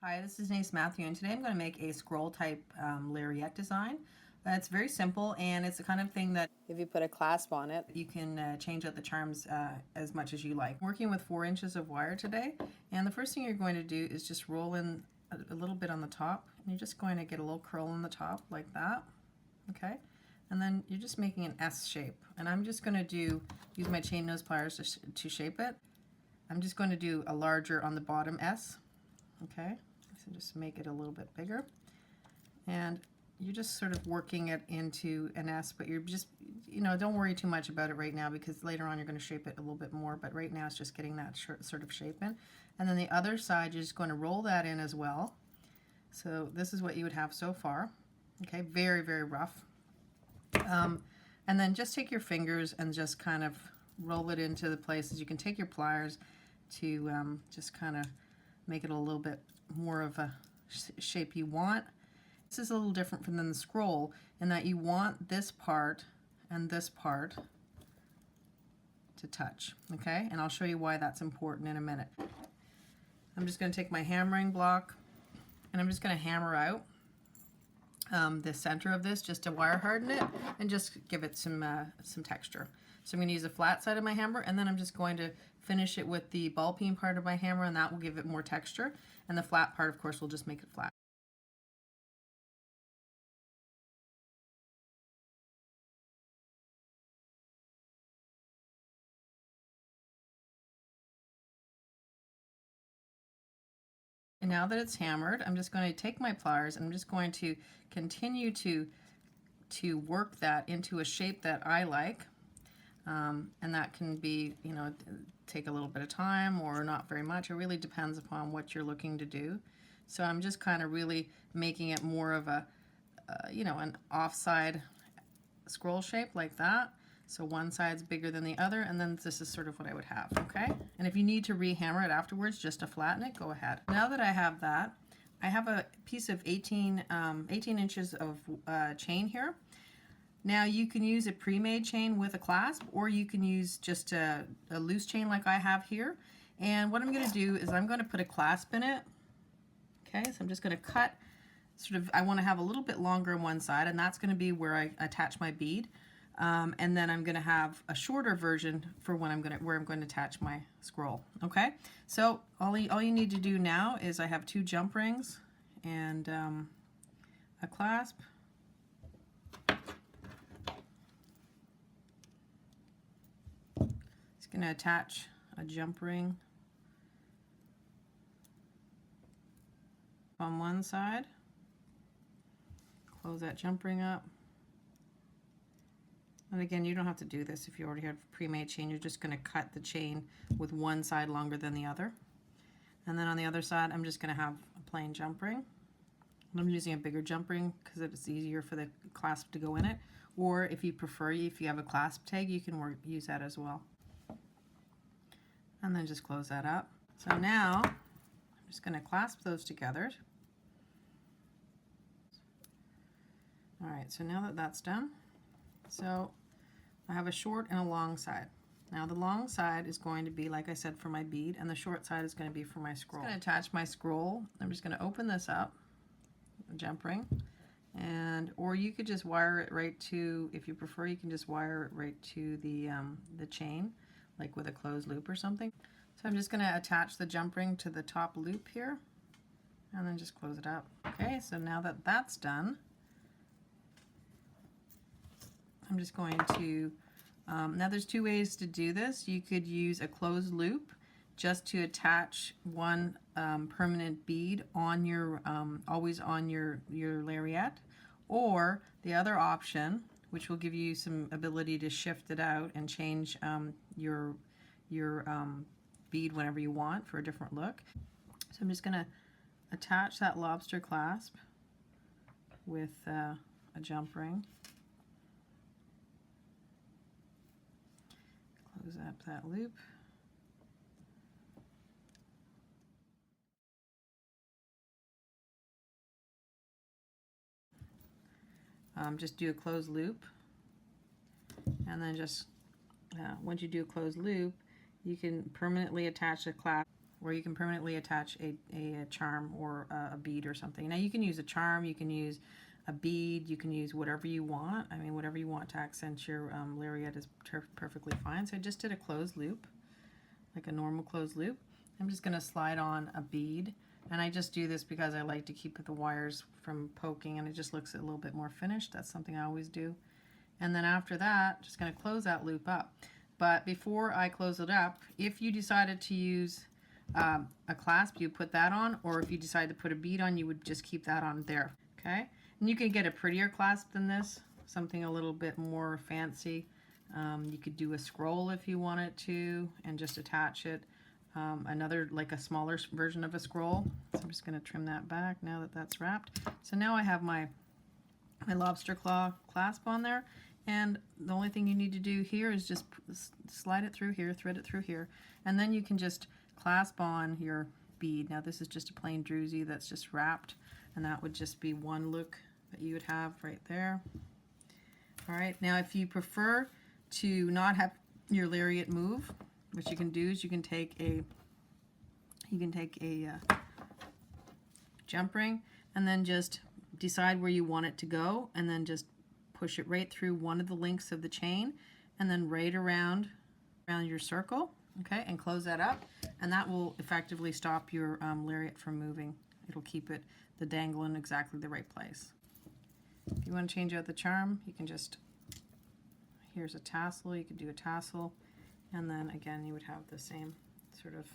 Hi, this is Denise Mathew, and today I'm going to make a scroll type lariat design. It's very simple, and it's the kind of thing that if you put a clasp on it, you can change out the charms as much as you like. I'm working with 4 inches of wire today, and the first thing you're going to do is just roll in a little bit on the top, and you're just going to get a little curl on the top like that, okay? And then you're just making an S shape, and I'm just going to use my chain nose pliers to shape it. I'm just going to do a larger on the bottom S, okay? So just make it a little bit bigger, and you're just sort of working it into an S, but you're just, don't worry too much about it right now, because later on you're going to shape it a little bit more, but right now it's just getting that sort of shape in. And then the other side, you're just going to roll that in as well. So this is what you would have so far. Okay, very, very rough. And then just take your fingers and just kind of roll it into the places. You can take your pliers to just kind of make it a little bit more of a shape you want. This is a little different from the scroll in that you want this part and this part to touch, okay? And I'll show you why that's important in a minute. I'm just going to take my hammering block and I'm just going to hammer out the center of this just to wire harden it and just give it some texture. So I'm going to use the flat side of my hammer, and then I'm just going to finish it with the ball peen part of my hammer, and that will give it more texture. And the flat part, of course, will just make it flat. And now that it's hammered, I'm just going to take my pliers and I'm just going to continue to work that into a shape that I like. And that can be, take a little bit of time or not very much. It really depends upon what you're looking to do. So I'm just kind of really making it more of a, an offside scroll shape like that. So one side's bigger than the other, and then this is sort of what I would have, okay? And if you need to re-hammer it afterwards just to flatten it, go ahead. Now that I have that, I have a piece of 18 inches of chain here. Now you can use a pre-made chain with a clasp, or you can use just a loose chain like I have here. And what I'm going to do is I'm going to put a clasp in it. Okay, so I'm just going to cut sort of, I want to have a little bit longer on one side, and that's going to be where I attach my bead. And then I'm going to have a shorter version for when where I'm going to attach my scroll. Okay, so all you need to do now is I have 2 jump rings and a clasp. Just going to attach a jump ring on one side. Close that jump ring up. And again, you don't have to do this if you already have pre-made chain. You're just going to cut the chain with one side longer than the other. And then on the other side, I'm just going to have a plain jump ring. And I'm using a bigger jump ring because it's easier for the clasp to go in it. Or if you prefer, if you have a clasp tag, you can use that as well. And then just close that up. So now, I'm just going to clasp those together. All right, so now that that's done, so I have a short and a long side. Now the long side is going to be, like I said, for my bead, and the short side is going to be for my scroll. I'm going to attach my scroll. I'm just going to open this up, a jump ring, or you could just wire it right to, if you prefer, you can just wire it right to the chain, like with a closed loop or something. So I'm just going to attach the jump ring to the top loop here, and then just close it up. Okay, so now that that's done, I'm just going to, now there's 2 ways to do this. You could use a closed loop just to attach one permanent bead on your, always on your lariat, or the other option, which will give you some ability to shift it out and change your bead whenever you want for a different look. So I'm just going to attach that lobster clasp with a jump ring. Close up that loop. Just do a closed loop, and then just once you do a closed loop, you can permanently attach a clasp where you can permanently attach a charm or a bead or something. Now you can use a charm, you can use a bead, you can use whatever you want. I mean, whatever you want to accent your lariat is perfectly fine. So I just did a closed loop, like a normal closed loop. I'm just going to slide on a bead, and I just do this because I like to keep the wires from poking, and it just looks a little bit more finished. That's something I always do. And then after that, just going to close that loop up. But before I close it up, if you decided to use a clasp, you put that on, or if you decide to put a bead on, you would just keep that on there. Okay, and you can get a prettier clasp than this, something a little bit more fancy. You could do a scroll if you wanted to, and just attach it. Another, like a smaller version of a scroll. So I'm just going to trim that back now that that's wrapped. So now I have my lobster claw clasp on there, and the only thing you need to do here is just slide it through here, thread it through here, and then you can just clasp on your bead. Now this is just a plain druzy that's just wrapped, and that would just be one look that you would have right there. All right, now if you prefer to not have your lariat move, what you can do is you can take a jump ring and then just decide where you want it to go, and then just push it right through one of the links of the chain, and then right around your circle, okay, and close that up, and that will effectively stop your lariat from moving. It'll keep the dangle in exactly the right place. If you want to change out the charm, you can just, here's a tassel, you could do a tassel, and then again you would have the same sort of,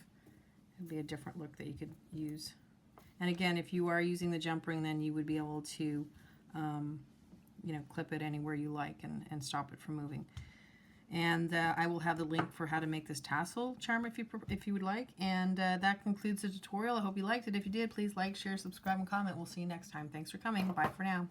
it'd be a different look that you could use. And again, if you are using the jump ring, then you would be able to you know, clip it anywhere you like and stop it from moving. And I will have the link for how to make this tassel charm if you would like. And that concludes the tutorial. I hope you liked it. If you did, please like, share, subscribe, and comment. We'll see you next time. Thanks for coming. Bye for now.